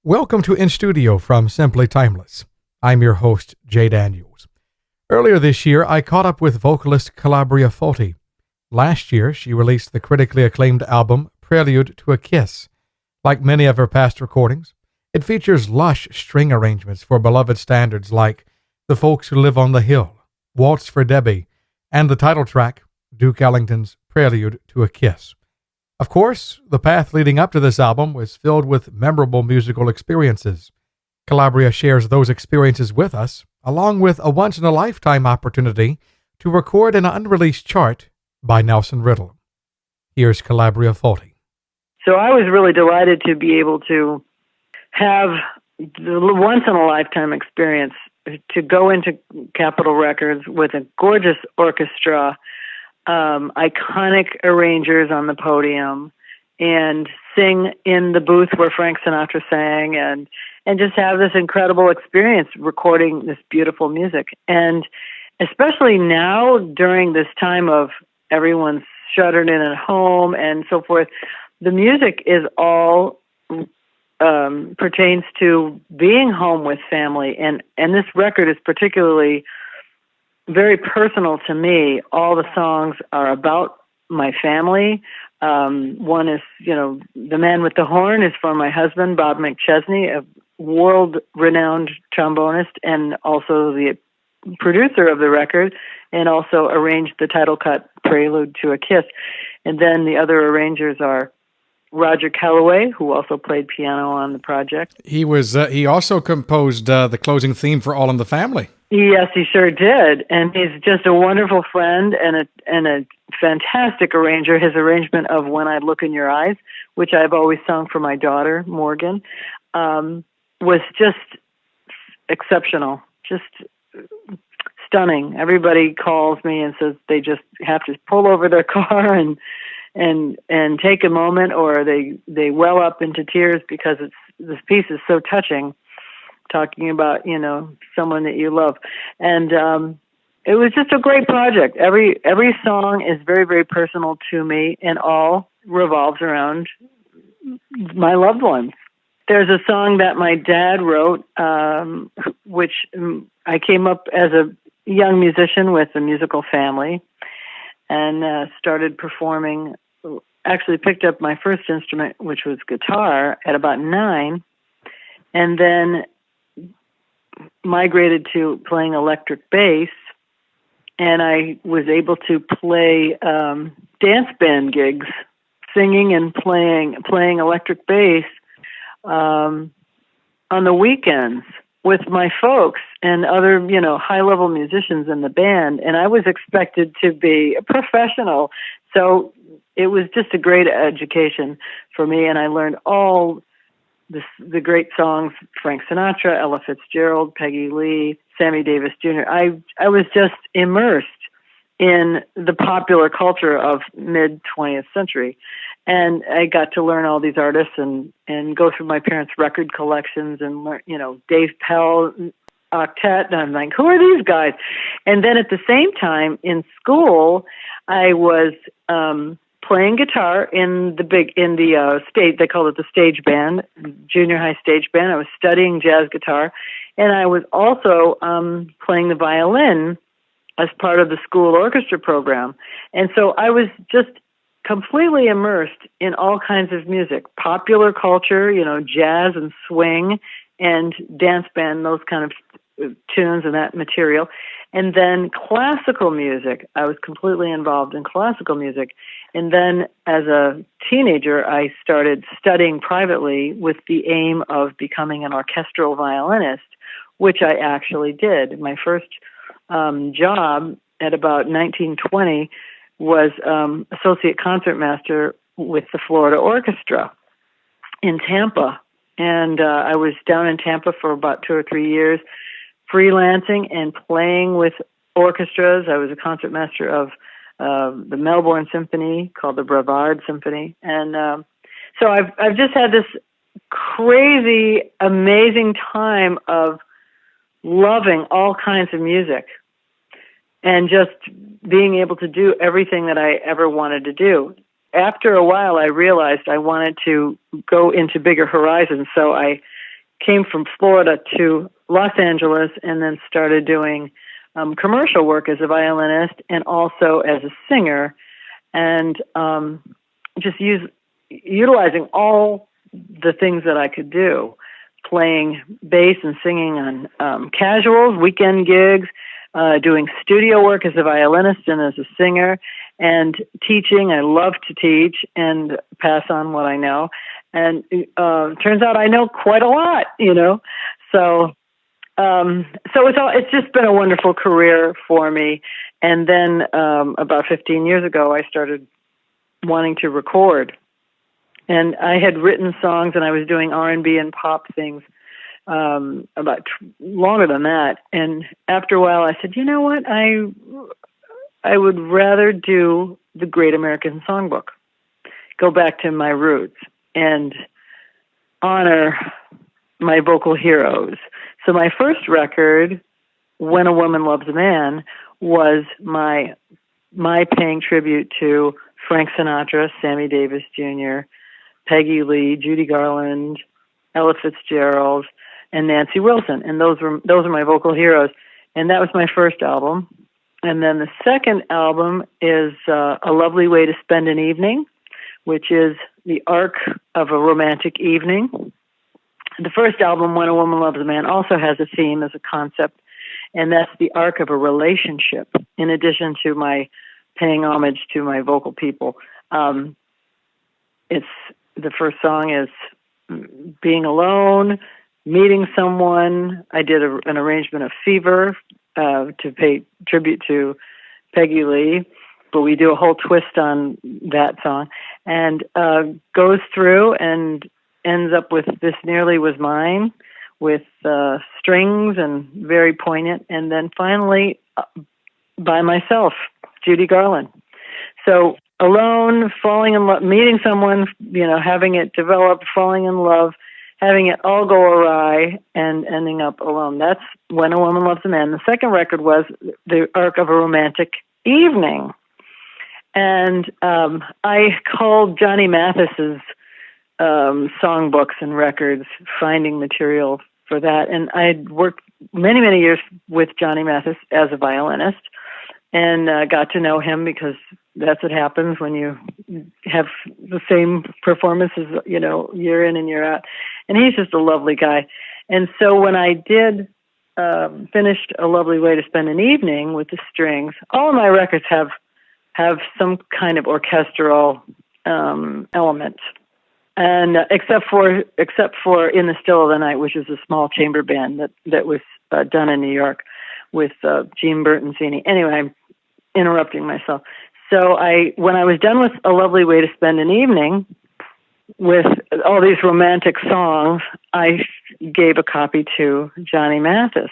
Welcome to In Studio from Simply Timeless. I'm your host, Jay Daniels. Earlier this year, I caught up with vocalist Calabria Foti. Last year, she released the critically acclaimed album, Prelude to a Kiss. Like many of her past recordings, it features lush string arrangements for beloved standards like The Folks Who Live on the Hill, Waltz for Debby, and the title track, Duke Ellington's Prelude to a Kiss. Of course, the path leading up to this album was filled with memorable musical experiences. Calabria shares those experiences with us, along with a once-in-a-lifetime opportunity to record an unreleased chart by Nelson Riddle. Here's Calabria Foti. So I was really delighted to be able to have the once-in-a-lifetime experience to go into Capitol Records with a gorgeous orchestra, iconic arrangers on the podium, and sing in the booth where Frank Sinatra sang, and just have this incredible experience recording this beautiful music. And especially now, during this time of everyone's shuttered in at home and so forth, the music is all pertains to being home with family. And this record is particularly very personal to me. All the songs are about my family. One is, The Man with the Horn is for my husband, Bob McChesney, a world-renowned trombonist and also the producer of the record, and also arranged the title cut, Prelude to a Kiss. And then the other arrangers are Roger Calloway, who also played piano on the project. He also composed the closing theme for All in the Family. Yes, he sure did, and he's just a wonderful friend and a fantastic arranger. His arrangement of When I Look in Your Eyes, which I've always sung for my daughter, Morgan, was just exceptional, just stunning. Everybody calls me and says they just have to pull over their car and take a moment, or they well up into tears because this piece is so touching, talking about, someone that you love. And it was just a great project. Every song is very, very personal to me, and all revolves around my loved ones. There's a song that my dad wrote, which I came up as a young musician with a musical family and started performing. Actually picked up my first instrument, which was guitar, at about 9, and then migrated to playing electric bass, and I was able to play dance band gigs, singing and playing electric bass on the weekends with my folks and other, high-level musicians in the band, and I was expected to be a professional. So it was just a great education for me, and I learned all the great songs, Frank Sinatra, Ella Fitzgerald, Peggy Lee, Sammy Davis Jr. I was just immersed in the popular culture of mid-20th century, and I got to learn all these artists and go through my parents' record collections and learn, Dave Pell Octet, and I'm like, who are these guys? And then at the same time in school, I was playing guitar in the state, they called it the stage band, junior high stage band. I was studying jazz guitar, and I was also playing the violin as part of the school orchestra program. And so I was just completely immersed in all kinds of music, popular culture, jazz and swing and dance band, those kind of tunes and that material. And then classical music. I was completely involved in classical music. And then as a teenager, I started studying privately with the aim of becoming an orchestral violinist, which I actually did. My first job at about 1920 was associate concertmaster with the Florida Orchestra in Tampa. And I was down in Tampa for about 2 or 3 years, freelancing and playing with orchestras. I was a concertmaster of the Melbourne Symphony, called the Brevard Symphony. And so I've just had this crazy, amazing time of loving all kinds of music and just being able to do everything that I ever wanted to do. After a while, I realized I wanted to go into bigger horizons, so I came from Florida to Los Angeles and then started doing commercial work as a violinist and also as a singer, and just utilizing all the things that I could do, playing bass and singing on casuals, weekend gigs, doing studio work as a violinist and as a singer, and teaching. I love to teach and pass on what I know. And turns out I know quite a lot, So it's just been a wonderful career for me. And then about 15 years ago, I started wanting to record. And I had written songs, and I was doing R&B and pop things about longer than that. And after a while, I said, you know what? I would rather do the Great American Songbook, go back to my roots, and honor my vocal heroes. So my first record, When a Woman Loves a Man, was my paying tribute to Frank Sinatra, Sammy Davis Jr., Peggy Lee, Judy Garland, Ella Fitzgerald, and Nancy Wilson. And those are my vocal heroes. And that was my first album. And then the second album is A Lovely Way to Spend an Evening, which is the arc of a romantic evening. The first album, When a Woman Loves a Man, also has a theme as a concept, and that's the arc of a relationship, in addition to my paying homage to my vocal people. The first song is being alone, meeting someone. I did an arrangement of Fever to pay tribute to Peggy Lee, but we do a whole twist on that song, and goes through and ends up with This Nearly Was Mine, with strings and very poignant, and then finally By Myself, Judy Garland. So alone, falling in love, meeting someone, having it develop, falling in love, having it all go awry, and ending up alone. That's When a Woman Loves a Man. The second record was the arc of a romantic evening. And I called Johnny Mathis's songbooks and records, finding material for that. And I'd worked many, many years with Johnny Mathis as a violinist, and got to know him because that's what happens when you have the same performances, year in and year out. And he's just a lovely guy. And so when I did finished A Lovely Way to Spend an Evening with the strings, all of my records have some kind of orchestral element. And except for In the Still of the Night, which is a small chamber band that was done in New York with Gene Bertoncini. Anyway, I'm interrupting myself. So when I was done with A Lovely Way to Spend an Evening, with all these romantic songs, I gave a copy to Johnny Mathis.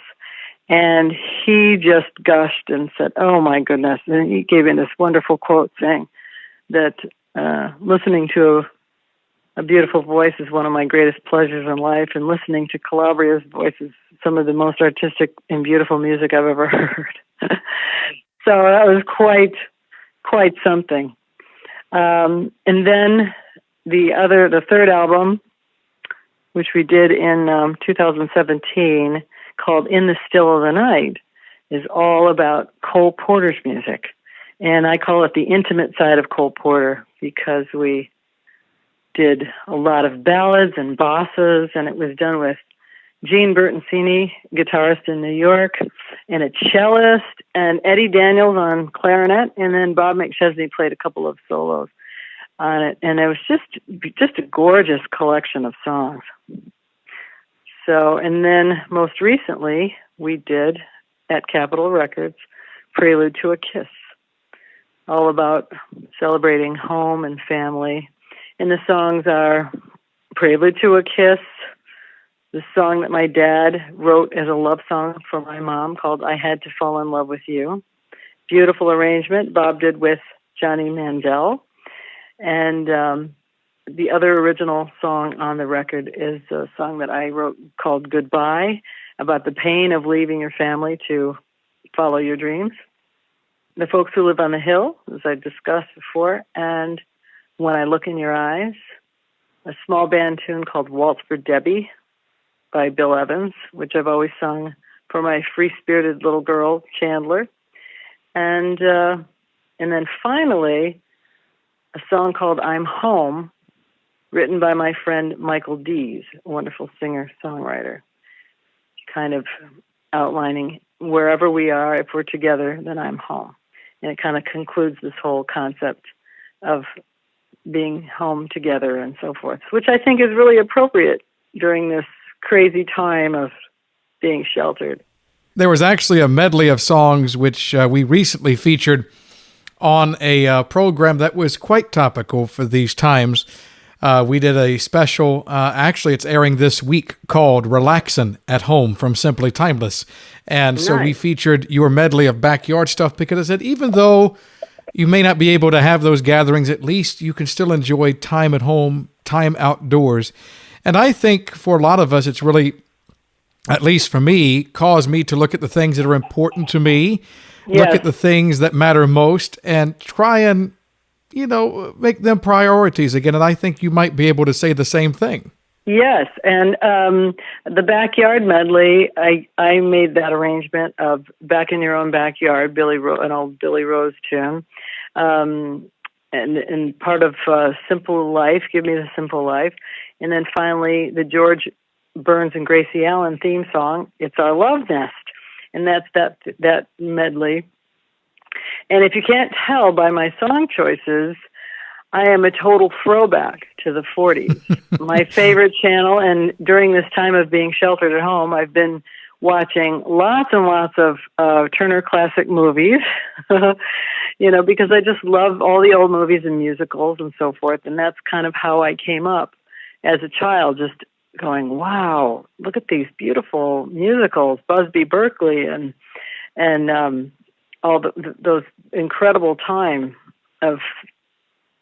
And he just gushed and said, oh my goodness. And he gave in this wonderful quote saying that listening to a beautiful voice is one of my greatest pleasures in life, and listening to Calabria's voice is some of the most artistic and beautiful music I've ever heard. So that was quite something. And then the third album, which we did in 2017, called In the Still of the Night, is all about Cole Porter's music. And I call it the intimate side of Cole Porter because we did a lot of ballads and bosses, and it was done with Gene Bertoncini, guitarist in New York, and a cellist, and Eddie Daniels on clarinet, and then Bob McChesney played a couple of solos on it, and it was just a gorgeous collection of songs. So, and then most recently, we did, at Capitol Records, Prelude to a Kiss, all about celebrating home and family. And the songs are Prelude to a Kiss, the song that my dad wrote as a love song for my mom called I Had to Fall in Love with You. Beautiful arrangement Bob did with Johnny Mandel. And the other original song on the record is a song that I wrote called Goodbye, about the pain of leaving your family to follow your dreams. The Folks Who Live on the Hill, as I discussed before, and When I Look in Your Eyes, a small band tune called Waltz for Debby, by Bill Evans, which I've always sung for my free-spirited little girl, Chandler. And then finally, a song called I'm Home, written by my friend Michael Dees, a wonderful singer-songwriter, kind of outlining wherever we are, if we're together, then I'm home. And it kind of concludes this whole concept of being home together and so forth, which I think is really appropriate during this crazy time of being sheltered. There was actually a medley of songs which we recently featured on a program that was quite topical for these times. We did a special, actually it's airing this week, called Relaxin' at Home from Simply Timeless. And so we featured your medley of backyard stuff because I said, even though you may not be able to have those gatherings, at least you can still enjoy time at home, time outdoors. And I think for a lot of us, it's really, at least for me, caused me to look at the things that are important to me, look at the things that matter most, and try and, make them priorities again. And I think you might be able to say the same thing. Yes, and the backyard medley, I made that arrangement of Back in Your Own Backyard, an old Billy Rose tune, and part of Simple Life, Give Me the Simple Life, and then finally the George Burns and Gracie Allen theme song, It's Our Love Nest, and that's that medley. And if you can't tell by my song choices, I am a total throwback to the 40s. My favorite channel, and during this time of being sheltered at home, I've been watching lots and lots of Turner Classic Movies, because I just love all the old movies and musicals and so forth, and that's kind of how I came up as a child, just going, wow, look at these beautiful musicals, Busby Berkeley, and all those incredible time of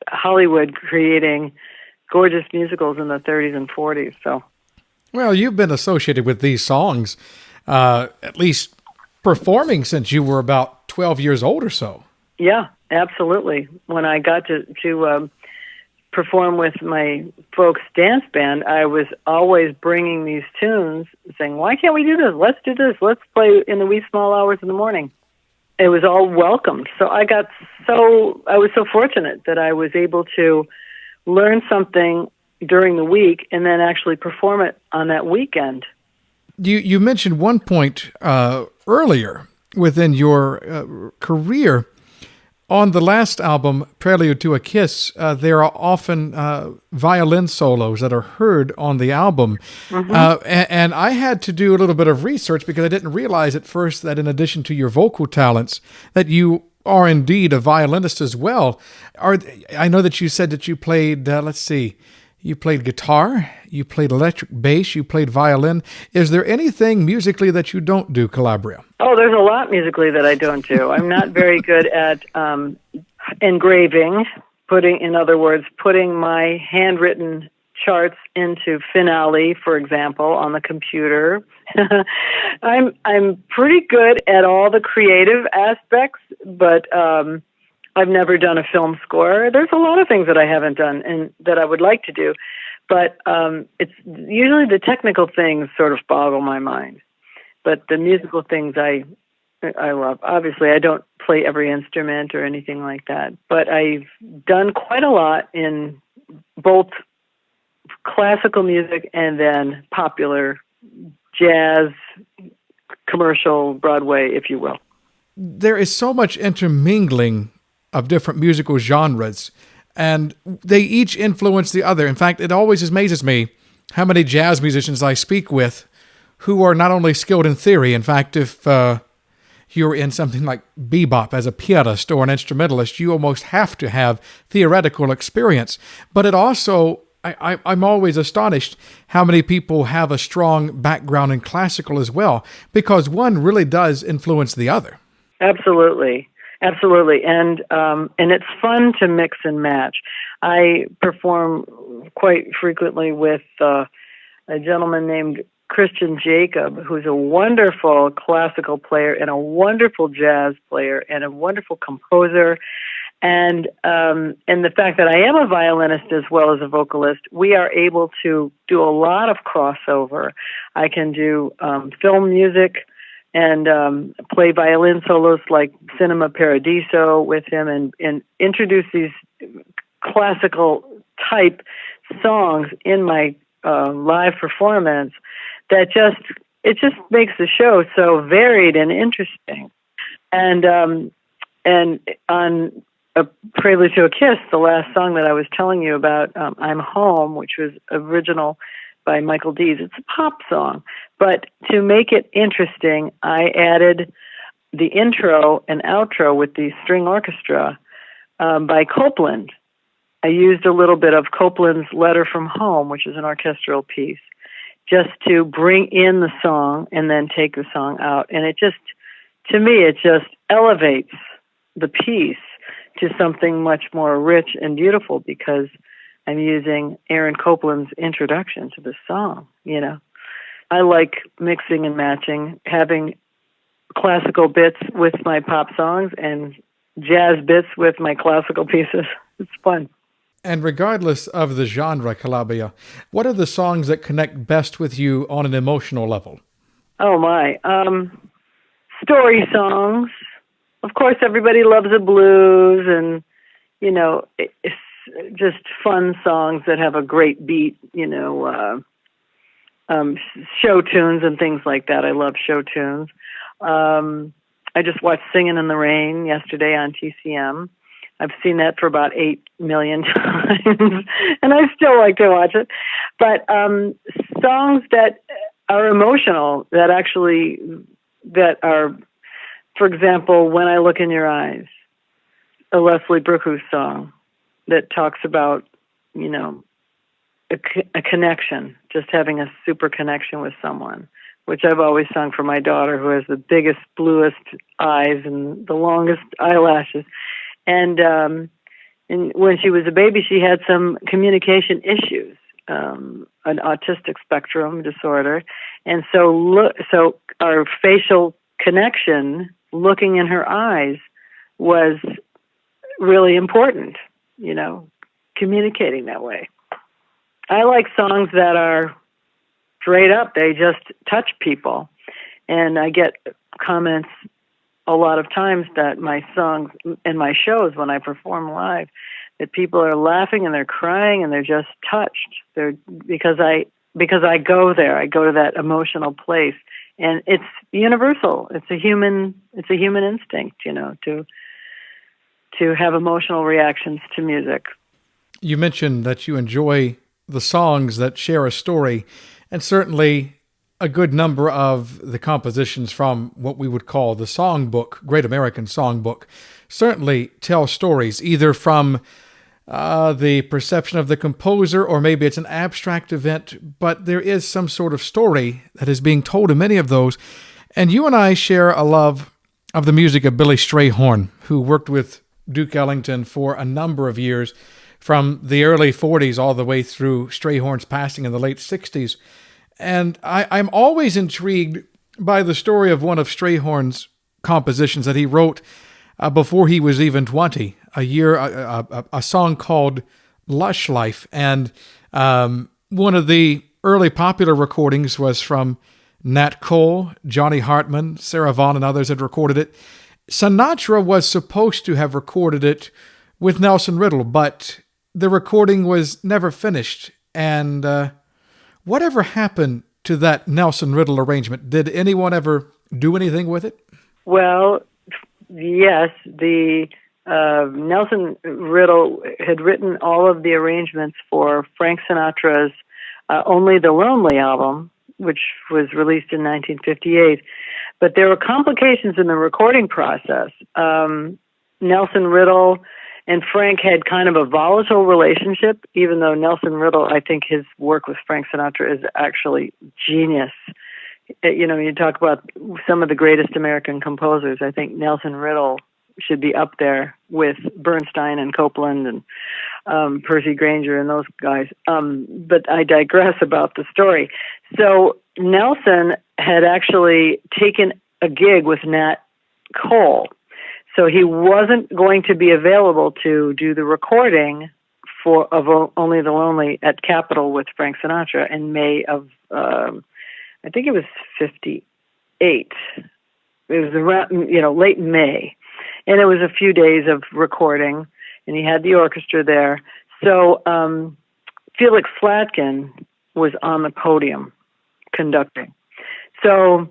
Hollywood creating gorgeous musicals in the 30s and 40s. So, well, you've been associated with these songs, at least performing since you were about 12 years old or so. Yeah, absolutely. When I got to perform with my folks' dance band, I was always bringing these tunes, saying, "Why can't we do this? Let's do this. Let's play in the wee small hours in the morning." It was all welcomed. So I was so fortunate that I was able to learn something during the week and then actually perform it on that weekend. You mentioned one point earlier within your career. On the last album, Prelude to a Kiss, there are often violin solos that are heard on the album. Mm-hmm. And I had to do a little bit of research because I didn't realize at first that in addition to your vocal talents, that you are indeed a violinist as well. I know that you said that you played, you played guitar, you played electric bass, you played violin. Is there anything musically that you don't do, Calabria? Oh, there's a lot musically that I don't do. I'm not very good at engraving, putting my handwritten charts into Finale, for example, on the computer. I'm pretty good at all the creative aspects, but I've never done a film score. There's a lot of things that I haven't done and that I would like to do, but it's usually the technical things sort of boggle my mind. But the musical things I love. Obviously, I don't play every instrument or anything like that, but I've done quite a lot in both classical music and then popular jazz, commercial, Broadway, if you will. There is so much intermingling of different musical genres, and they each influence the other. In fact, it always amazes me how many jazz musicians I speak with who are not only skilled in theory. In fact, if you're in something like bebop as a pianist or an instrumentalist, you almost have to have theoretical experience. But it also, I'm always astonished how many people have a strong background in classical as well, because one really does influence the other. Absolutely. Absolutely. And it's fun to mix and match. I perform quite frequently with a gentleman named Christian Jacob, who's a wonderful classical player and a wonderful jazz player and a wonderful composer. And the fact that I am a violinist as well as a vocalist, we are able to do a lot of crossover. I can do film music and play violin solos like Cinema Paradiso with him, and introduce these classical type songs in my live performance. That just makes the show so varied and interesting. And on a Prelude to a Kiss, the last song that I was telling you about, I'm Home, which was original by Michael Dees. It's a pop song, but to make it interesting, I added the intro and outro with the string orchestra by Copland. I used a little bit of Copland's Letter from Home, which is an orchestral piece, just to bring in the song and then take the song out. And it just, to me, it just elevates the piece to something much more rich and beautiful, because I'm using Aaron Copland's introduction to the song, you know. I like mixing and matching, having classical bits with my pop songs and jazz bits with my classical pieces. It's fun. And regardless of the genre, Calabria, what are the songs that connect best with you on an emotional level? Oh, my. Story songs. Of course, everybody loves the blues, and, you know, it's just fun songs that have a great beat, you know, show tunes and things like that. I love show tunes. I just watched Singin' in the Rain yesterday on TCM. I've seen that for about 8 million times, and I still like to watch it. But songs that are emotional, that are, for example, When I Look in Your Eyes, a Leslie Brookhouse song that talks about, you know, a connection, just having a super connection with someone, which I've always sung for my daughter, who has the biggest, bluest eyes and the longest eyelashes. And when she was a baby, she had some communication issues, an autistic spectrum disorder. And so our facial connection, looking in her eyes, was really important, you know, communicating that way. I like songs that are straight up. They just touch people. And I get comments a lot of times that my songs and my shows, when I perform live, that people are laughing and they're crying and they're just touched. Because I go there. I go to that emotional place. And it's universal. It's a human instinct, you know, to have emotional reactions to music. You mentioned that you enjoy the songs that share a story, and certainly a good number of the compositions from what we would call the songbook, Great American Songbook, certainly tell stories, either from the perception of the composer, or maybe it's an abstract event, but there is some sort of story that is being told in many of those. And you and I share a love of the music of Billy Strayhorn, who worked with Duke Ellington for a number of years, from the early 40s all the way through Strayhorn's passing in the late 60s. And I'm always intrigued by the story of one of Strayhorn's compositions that he wrote before he was even 20, a song called Lush Life. And one of the early popular recordings was from Nat Cole, Johnny Hartman, Sarah Vaughan, and others had recorded it. Sinatra was supposed to have recorded it with Nelson Riddle, but the recording was never finished. And whatever happened to that Nelson Riddle arrangement? Did anyone ever do anything with it? Well, yes. The Nelson Riddle had written all of the arrangements for Frank Sinatra's Only the Lonely album, which was released in 1958. But there were complications in the recording process. Nelson Riddle and Frank had kind of a volatile relationship, even though Nelson Riddle, I think his work with Frank Sinatra is actually genius. You know, you talk about some of the greatest American composers. I think Nelson Riddle should be up there with Bernstein and Copland and Percy Grainger and those guys. But I digress about the story. So Nelson had actually taken a gig with Nat Cole. So he wasn't going to be available to do the recording of Only the Lonely at Capitol with Frank Sinatra in May of, I think it was 58. It was around, late May. And it was a few days of recording, and he had the orchestra there. So Felix Slatkin was on the podium conducting. So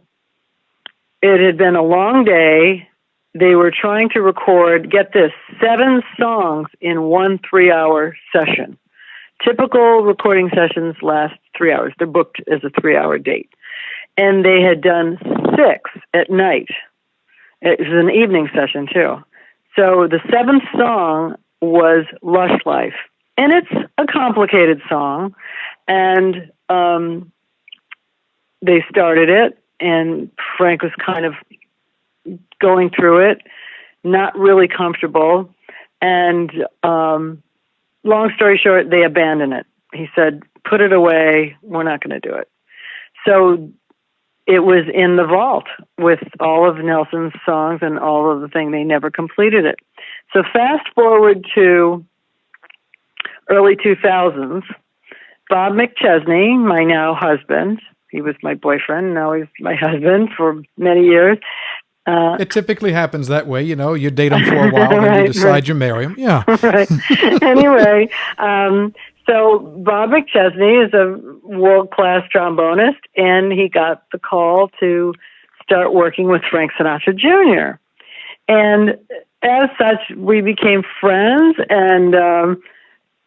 it had been a long day. They were trying to record, get this, 7 songs in one 3-hour session. Typical recording sessions last 3 hours. They're booked as a 3-hour date. And they had done 6 at night. It was an evening session, too. So the 7th song was Lush Life. And it's a complicated song. And they started it, and Frank was kind of going through it, not really comfortable. And long story short, they abandoned it. He said, put it away. We're not going to do it. So it was in the vault with all of Nelson's songs and all of the thing. They never completed it. So fast forward to early 2000s, Bob McChesney, my now husband, he was my boyfriend, now he's my husband for many years. It typically happens that way, you date them for a while, and you decide you marry them. Yeah. Right. Anyway, so Bob McChesney is a world-class trombonist, and he got the call to start working with Frank Sinatra Jr. And as such, we became friends, and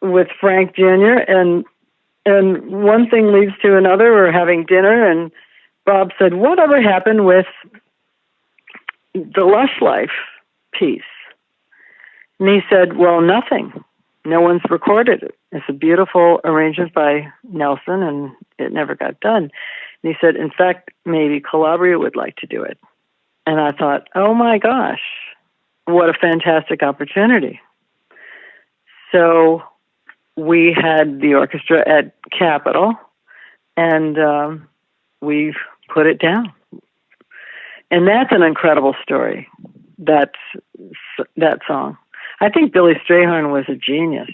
with Frank Jr., and one thing leads to another. We're having dinner, and Bob said, whatever happened with the Lush Life piece? And he said, well, nothing. No one's recorded it. It's a beautiful arrangement by Nelson, and it never got done. And he said, in fact, maybe Calabria would like to do it. And I thought, oh my gosh, what a fantastic opportunity. So we had the orchestra at Capitol, and we put it down. And that's an incredible story, that song. I think Billy Strayhorn was a genius.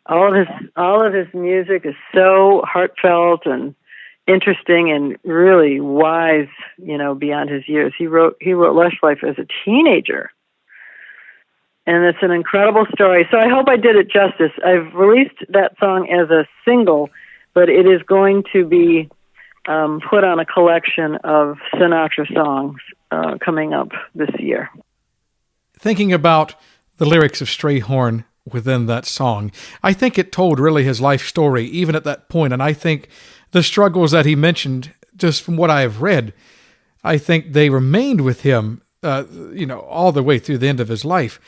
All of his music is so heartfelt and interesting and really wise, beyond his years. He wrote Lush Life as a teenager. And it's an incredible story. So I hope I did it justice. I've released that song as a single, but it is going to be put on a collection of Sinatra songs coming up this year. Thinking about the lyrics of Strayhorn within that song, I think it told really his life story, even at that point. And I think the struggles that he mentioned, just from what I have read, I think they remained with him, all the way through the end of his life.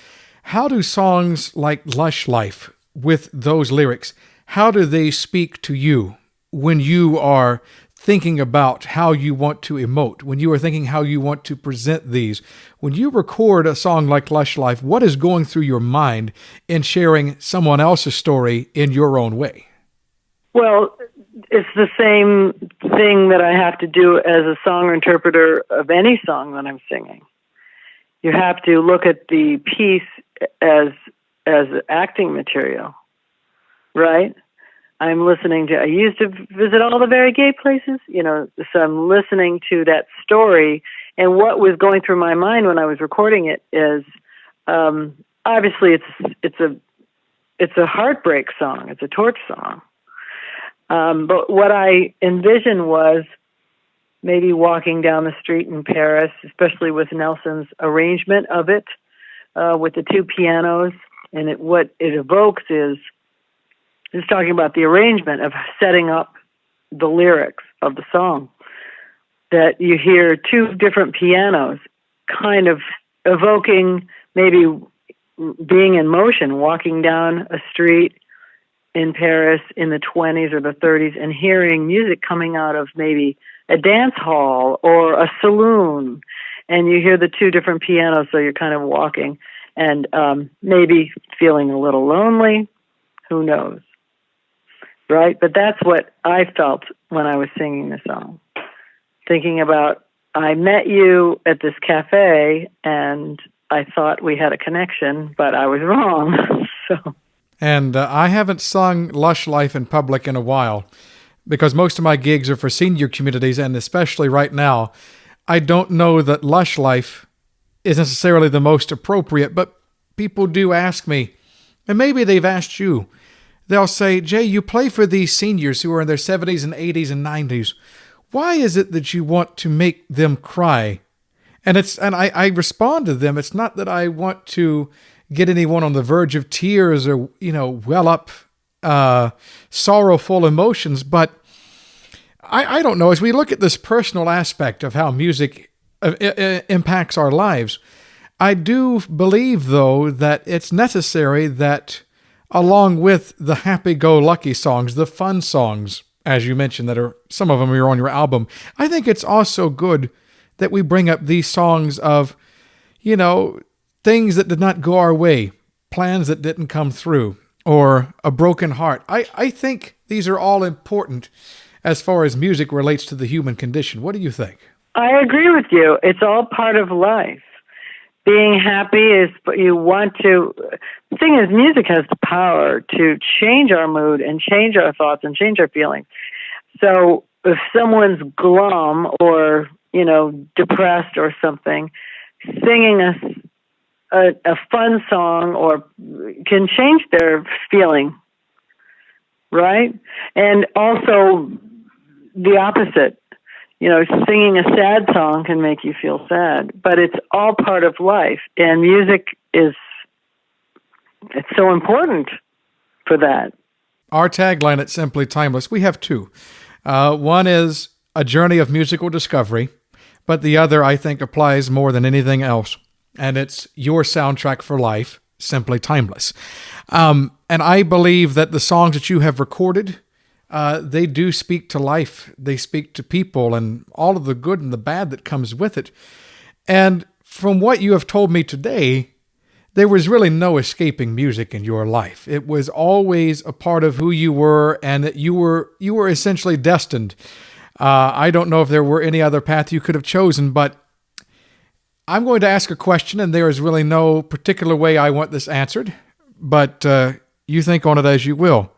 How do songs like Lush Life, with those lyrics, how do they speak to you when you are thinking about how you want to emote, when you are thinking how you want to present these? When you record a song like Lush Life, what is going through your mind in sharing someone else's story in your own way? Well, it's the same thing that I have to do as a song interpreter of any song that I'm singing. You have to look at the piece as acting material, right? I used to visit all the very gay places, so I'm listening to that story, and what was going through my mind when I was recording it is, obviously it's a heartbreak song, it's a torch song. But what I envisioned was maybe walking down the street in Paris, especially with Nelson's arrangement of it, with the 2 pianos, and what it evokes is talking about the arrangement of setting up the lyrics of the song, that you hear 2 different pianos kind of evoking maybe being in motion, walking down a street in Paris in the 20s or the 30s and hearing music coming out of maybe a dance hall or a saloon, and you hear the 2 different pianos, so you're kind of walking and maybe feeling a little lonely, who knows, right? But that's what I felt when I was singing the song, thinking about I met you at this cafe, and I thought we had a connection, but I was wrong. And I haven't sung Lush Life in public in a while, because most of my gigs are for senior communities, and especially right now, I don't know that Lush Life is necessarily the most appropriate, but people do ask me, and maybe they've asked you. They'll say, Jay, you play for these seniors who are in their 70s and 80s and 90s. Why is it that you want to make them cry? And I respond to them. It's not that I want to get anyone on the verge of tears or, well up sorrowful emotions, but I don't know. As we look at this personal aspect of how music impacts our lives, I do believe, though, that it's necessary that along with the happy-go-lucky songs, the fun songs, as you mentioned, that are some of them are on your album, I think it's also good that we bring up these songs of, things that did not go our way, plans that didn't come through, or a broken heart. I think these are all important as far as music relates to the human condition. What do you think? I agree with you. It's all part of life. Being happy is, you want to, the thing is, music has the power to change our mood and change our thoughts and change our feelings. So if someone's glum or, depressed or something, singing a fun song or can change their feeling, right? And also the opposite. Singing a sad song can make you feel sad, but it's all part of life. And music it's so important for that. Our tagline at Simply Timeless, we have two. One is a journey of musical discovery, but the other, I think, applies more than anything else. And it's your soundtrack for life, Simply Timeless. And I believe that the songs that you have recorded, they do speak to life. They speak to people and all of the good and the bad that comes with it. And from what you have told me today, there was really no escaping music in your life. It was always a part of who you were, and that you were essentially destined. I don't know if there were any other path you could have chosen, but I'm going to ask a question, and there is really no particular way I want this answered, but you think on it as you will.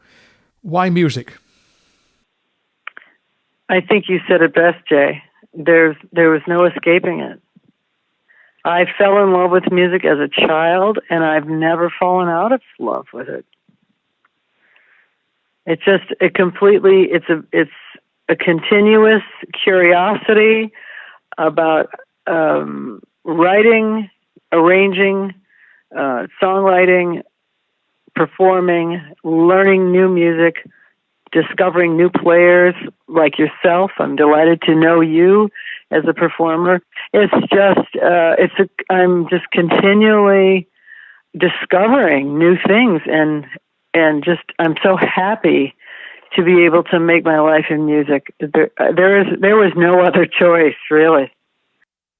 Why music? I think you said it best, Jay. There was no escaping it. I fell in love with music as a child, and I've never fallen out of love with it. It's just it's a continuous curiosity about writing, arranging, songwriting, performing, learning new music, discovering new players like yourself. I'm delighted to know you as a performer. It's just, I'm just continually discovering new things, and just, I'm so happy to be able to make my life in music. There was no other choice, really.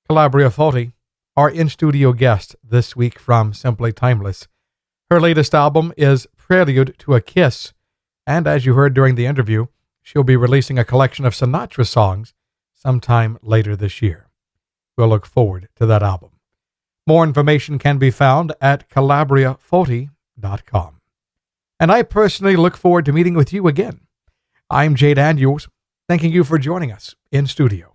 Calabria Foti, our in-studio guest this week from Simply Timeless. Her latest album is Prelude to a Kiss, and as you heard during the interview, she'll be releasing a collection of Sinatra songs sometime later this year. We'll look forward to that album. More information can be found at calabriafoti.com. And I personally look forward to meeting with you again. I'm Jay Daniels, thanking you for joining us in studio.